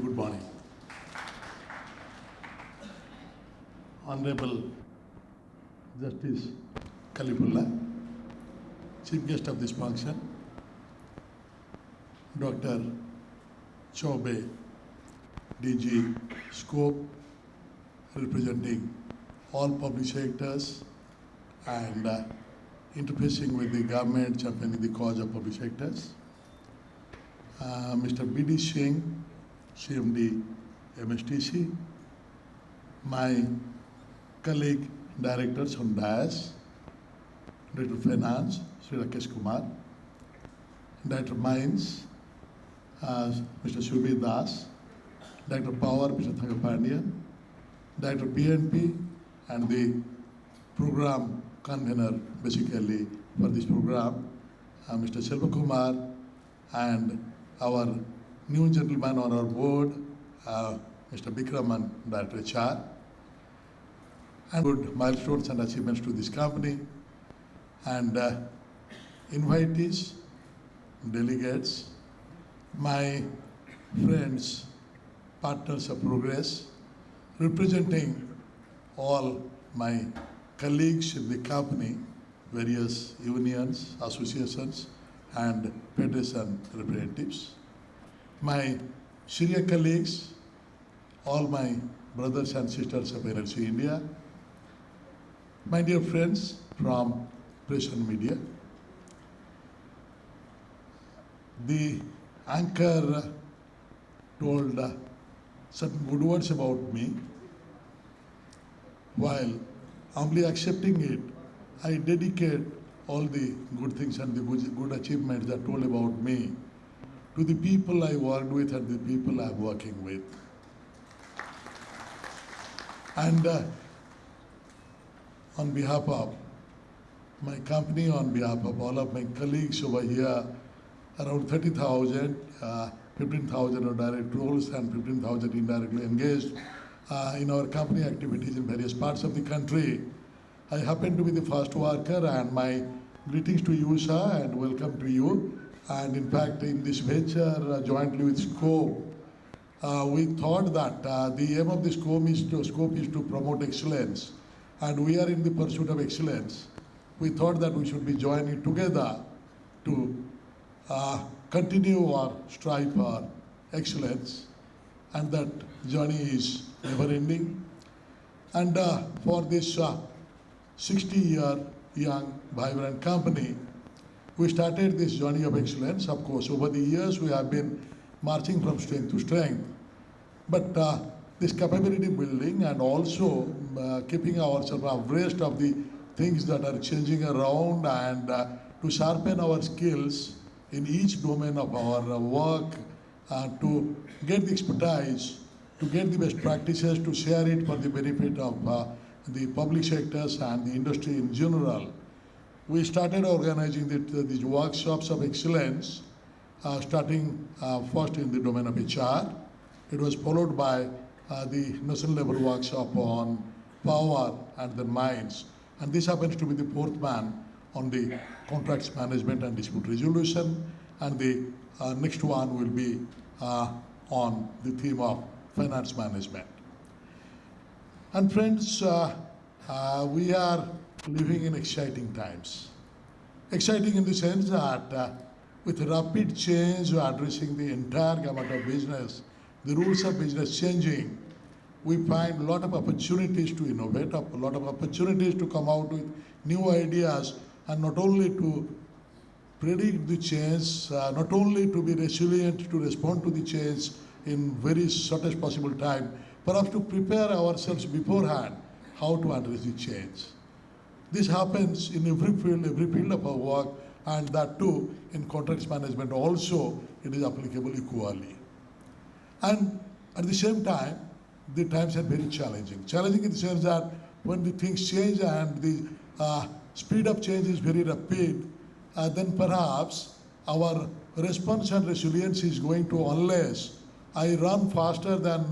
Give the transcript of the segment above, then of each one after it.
and good morning. Honorable Justice Kalifullah, Chief Guest of this function, Dr. Chaube, DG SCOPE, representing all public sectors and interfacing with the government, championing the cause of public sectors. Mr. B.D. Singh, CMD, MSTC, my colleague directors on DIAS, Director of Finance, Sri Rakesh Kumar, Director of Mines, Mr. Shubhi Das, Director of Power, Mr. Thagapandian, Director of PNP, and the program convener basically for this program, Mr. Selva Kumar, and our new gentleman on our board, Mr. Bikraman, Director HR, and good milestones and achievements to this company, and invitees, delegates, my friends, partners of progress, representing all my colleagues in the company, various unions, associations, and federation representatives, my senior colleagues, all my brothers and sisters of NLC India, my dear friends from press and media. The anchor told some good words about me. While humbly accepting it, I dedicate all the good things and the good achievements that told about me to the people I worked with and the people I'm working with. And on behalf of my company, on behalf of all of my colleagues over here, around 30,000, 15,000 are direct roles and 15,000 indirectly engaged in our company activities in various parts of the country. I happen to be the first worker, and my greetings to you, sir, and welcome to you. And in fact, in this venture, jointly with SCOPE, we thought that the aim of the SCOPE is to promote excellence, and we are in the pursuit of excellence. We thought that we should be joining together to continue or strive for excellence, and that journey is never-ending. And for this 60-year young, vibrant company, we started this journey of excellence. Of course, over the years, we have been marching from strength to strength. But this capability building and also keeping ourselves abreast of the things that are changing around and to sharpen our skills in each domain of our work, to get the expertise, to get the best practices, to share it for the benefit of the public sectors and the industry in general. We started organizing these workshops of excellence, starting first in the domain of HR. It was followed by the national level workshop on power and then mines. And this happens to be the fourth man on the contracts management and dispute resolution. And the next one will be on the theme of finance management. And friends, we are living in exciting times. Exciting in the sense that with rapid change, we are addressing the entire gamut of business, the rules of business changing. We find a lot of opportunities to innovate, a lot of opportunities to come out with new ideas, and not only to predict the change, not only to be resilient to respond to the change in very shortest possible time, perhaps to prepare ourselves beforehand how to address the change. This happens in every field of our work, and that too in contracts management also it is applicable equally. And at the same time, the times are very challenging. Challenging in the sense that when the things change and the speed of change is very rapid, then perhaps our response and resilience is going to, unless I run faster than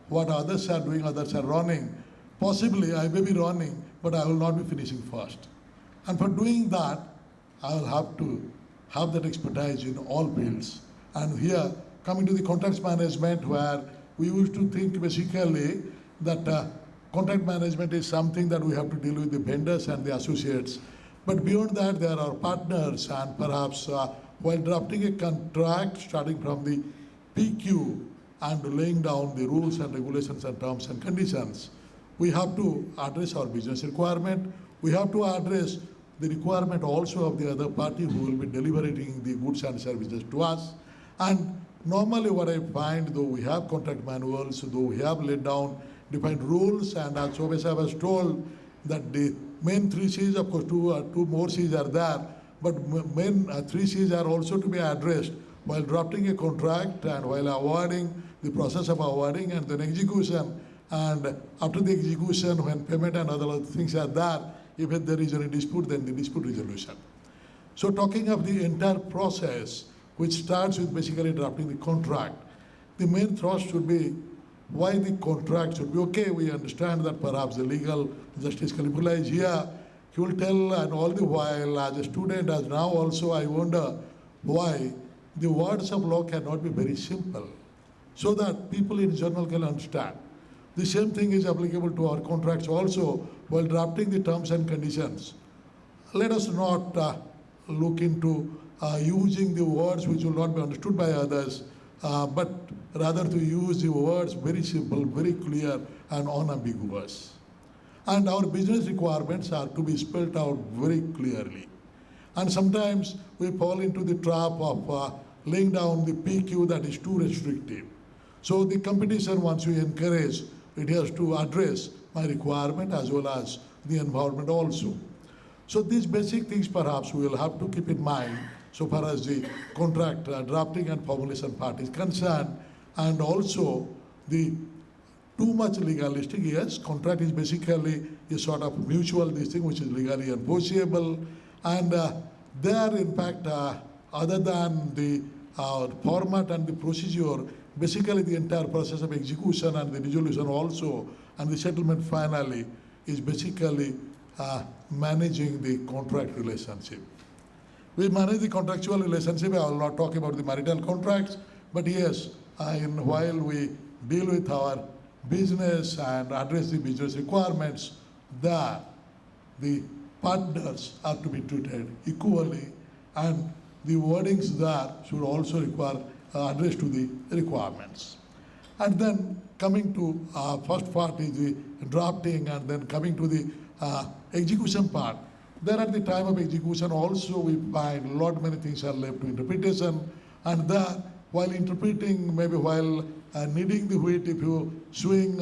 what others are doing, others are running. Possibly I may be running, but I will not be finishing first. And for doing that, I will have to have that expertise in all fields. And here coming to the contracts management, where we used to think basically that contract management is something that we have to deal with the vendors and the associates. But beyond that, there are partners, and perhaps while drafting a contract, starting from the PQ and laying down the rules and regulations and terms and conditions, we have to address our business requirement. We have to address the requirement also of the other party who will be delivering the goods and services to us. And normally what I find, though we have contract manuals, though we have laid down defined rules, and as always I was told that the main 3 C's, of course two more C's are there, but main 3 C's are also to be addressed while drafting a contract and while awarding, the process of awarding, and then execution. And after the execution, when payment and other things are there, if there is any dispute, then the dispute resolution. So talking of the entire process, which starts with basically drafting the contract, the main thrust should be why the contract should be okay. We understand that perhaps the legal justice Kalipula is here. He will tell, and all the while, as a student, as now also, I wonder why the words of law cannot be very simple, so that people in general can understand. The same thing is applicable to our contracts also. While drafting the terms and conditions, let us not look into using the words which will not be understood by others, but rather to use the words very simple, very clear, and unambiguous. And our business requirements are to be spelled out very clearly. And sometimes we fall into the trap of laying down the PQ that is too restrictive. So the competition, once we encourage, it has to address my requirement as well as the environment also. So these basic things perhaps we will have to keep in mind so far as the contract drafting and formulation part is concerned. And also the too much legalistic, yes, contract is basically a sort of mutual this thing which is legally enforceable. And there, in fact, other than the format and the procedure, basically the entire process of execution and the resolution also and the settlement finally is basically managing the contract relationship. We manage the contractual relationship. I will not talk about the marital contracts, but yes, while we deal with our business and address the business requirements, there the partners are to be treated equally, and the wordings there should also require address to the requirements. And then coming to first part is the drafting, and then coming to the execution part. There at the time of execution also we find a lot many things are left to interpretation, and there while interpreting, maybe while kneading the wheat, if you swing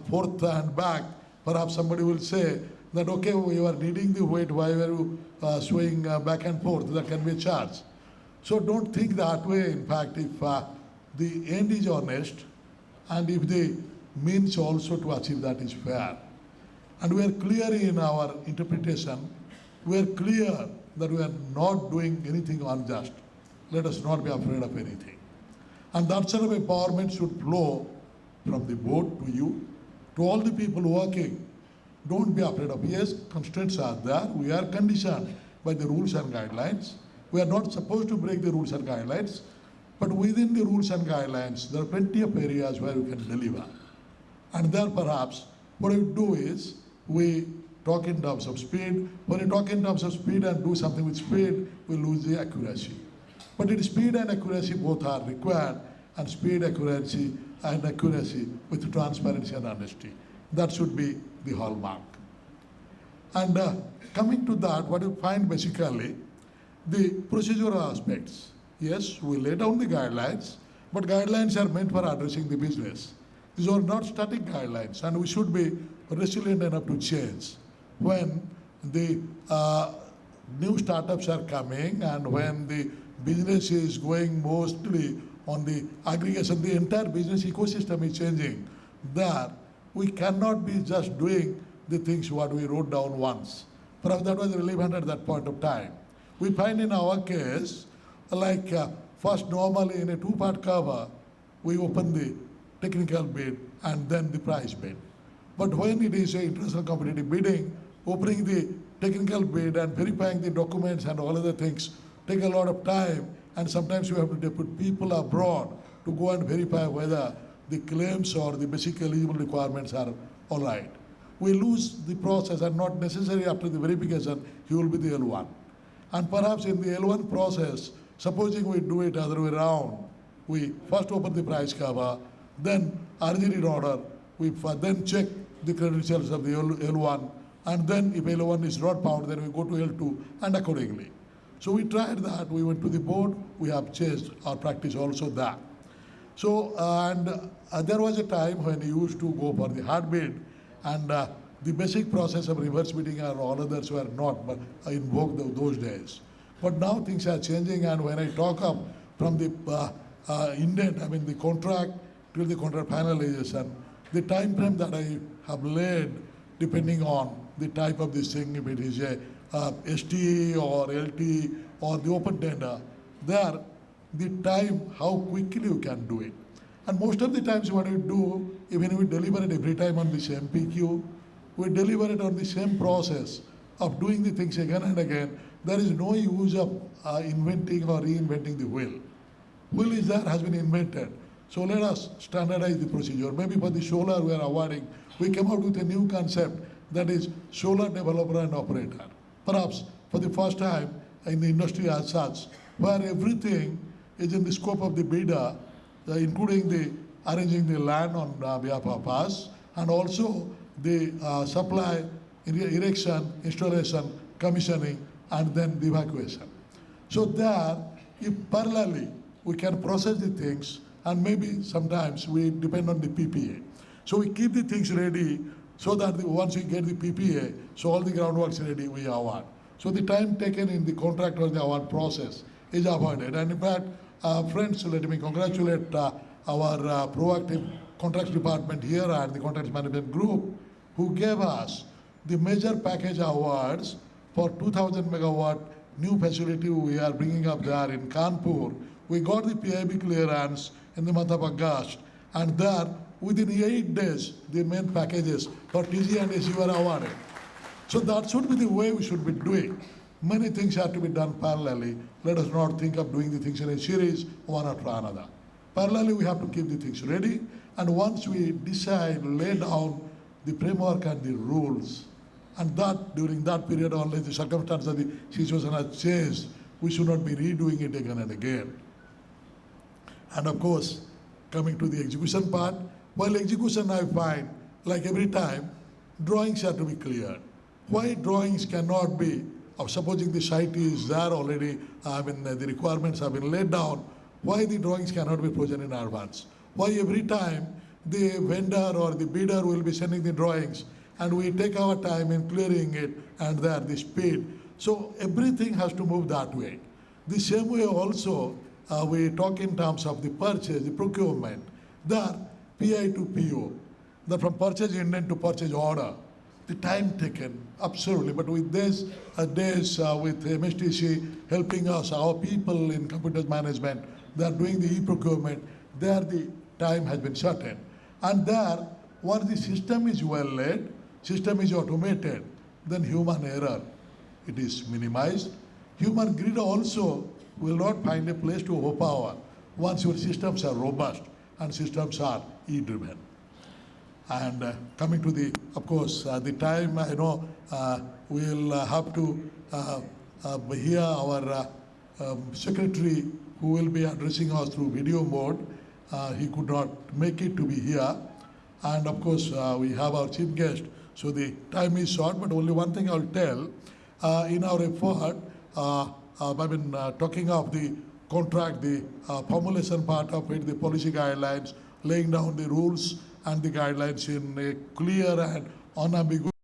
forth and back, perhaps somebody will say that, okay, you are kneading the wheat, why were you swaying back and forth? That can be a charge. So don't think that way. In fact, if the end is honest, and if the means also to achieve that is fair, and we are clear in our interpretation, we are clear that we are not doing anything unjust, let us not be afraid of anything. And that sort of empowerment should flow from the board to you, to all the people working. Don't be afraid of, yes, constraints are there. We are conditioned by the rules and guidelines. We are not supposed to break the rules and guidelines, but within the rules and guidelines, there are plenty of areas where we can deliver. And there perhaps what we do is we talk in terms of speed. When we talk in terms of speed and do something with speed, we lose the accuracy. But in speed and accuracy both are required, and speed, accuracy, and accuracy with transparency and honesty. That should be the hallmark. And coming to that, what you find basically, the procedural aspects. Yes, we lay down the guidelines, but guidelines are meant for addressing the business. These are not static guidelines, and we should be resilient enough to change. When the new startups are coming, and when the business is going mostly on the aggregation, the entire business ecosystem is changing. There, we cannot be just doing the things what we wrote down once. Perhaps that was relevant at that point of time. We find in our case, like first normally in a two-part cover, we open the technical bid and then the price bid. But when it is an international competitive bidding, opening the technical bid and verifying the documents and all other things take a lot of time, and sometimes you have to put people abroad to go and verify whether the claims or the basic eligible requirements are all right. We lose the process, and not necessarily after the verification, he will be the L1. And perhaps in the L1 process, supposing we do it other way around, we first open the price cover, then RGD in order, we then check the credentials of the L1, and then if L1 is not found, then we go to L2, and accordingly. So we tried that, we went to the board, we have changed our practice also that. So, there was a time when you used to go for the hard bid, and the basic process of reverse bidding and all others were not in vogue those days. But now things are changing, and when I talk of from the indent, I mean the contract till the contract finalization, the time frame that I have laid, depending on the type of this thing, if it is a STA or LT or the open tender, there the time, how quickly you can do it. And most of the times what we do, even we deliver it every time on the same PQ, we deliver it on the same process of doing the things again and again. There is no use of inventing or reinventing the wheel. Wheel is there, has been invented. So let us standardize the procedure. Maybe for the solar we are awarding, we came out with a new concept, that is solar developer and operator. Perhaps for the first time in the industry as such, where everything is in the scope of the bidder, including the arranging the land on behalf of us, and also the supply, erection, installation, commissioning, and then the evacuation. So there, if parallelly we can process the things, and maybe sometimes we depend on the PPA. So we keep the things ready so that once we get the PPA, so all the groundwork is ready, we award. So the time taken in the contract or the award process is avoided. And in fact, friends, let me congratulate our proactive contracts department here and the contracts management group, who gave us the major package awards for 2,000 megawatt new facility we are bringing up there in Kanpur. We got the PIB clearance in the month of August, and there within 8 days the main packages for TG and AC were awarded. So that should be the way we should be doing. Many things have to be done parallelly. Let us not think of doing the things in a series, one after another. Parallelly, we have to keep the things ready, and once we decide, lay down the framework and the rules, and that during that period, unless the circumstances of the situation has changed, we should not be redoing it again and again. And of course, coming to the execution part, while execution I find, like every time, drawings have to be cleared. Why drawings cannot be, of supposing the site is there already, the requirements have been laid down, why the drawings cannot be frozen in advance? Why every time the vendor or the bidder will be sending the drawings, and we take our time in clearing it, and there the speed. So everything has to move that way. The same way also, we talk in terms of the purchase, the procurement. There, PI to PO, from purchase intent to purchase order, the time taken, absolutely. But with this days, with MSTC helping us, our people in computers management, they are doing the e-procurement, there the time has been shortened. And there, once the system is well laid, system is automated, then human error, it is minimized. Human greed also will not find a place to overpower once your systems are robust and systems are e-driven. And coming to the, of course, the time, I know we'll have to hear our secretary, who will be addressing us through video mode. He could not make it to be here. And of course, we have our chief guest. So the time is short, but only one thing I'll tell. In our effort, talking of the contract, the formulation part of it, the policy guidelines, laying down the rules and the guidelines in a clear and unambiguous